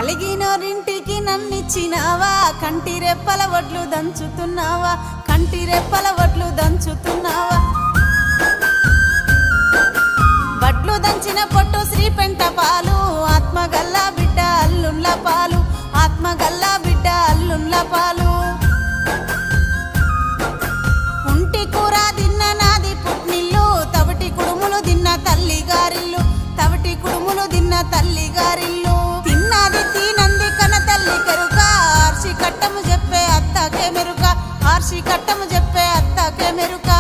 కలిగినోరింటికి నన్నిచ్చినావా, కంటి రెప్పల వడ్లు దంచుతున్నావా, కంటి రెప్పల వడ్లు దంచుతున్నావా. వడ్లు దంచిన పొట్టు శ్రీ పెంట పాలు, ఆత్మగల్లా బిడ్డ అల్లుండ్ల పాలు, ఆత్మగల్లా బిడ్డ అల్లుండ్ల పాలు. ఉంటి కూర తిన్న నాది పుట్నిల్లు, తవిటి కుడుములు తిన్న తల్లి గారిల్లు, తవిటి కుడుములు తిన్న తల్లి గారిల్లు. తిన్నది తినంది కన తల్లి కెరుక, ఆర్షి కట్టము చెప్పే అత్తకే మెరుక, ఆర్షి కట్టము చెప్పే అత్తకే మెరుక.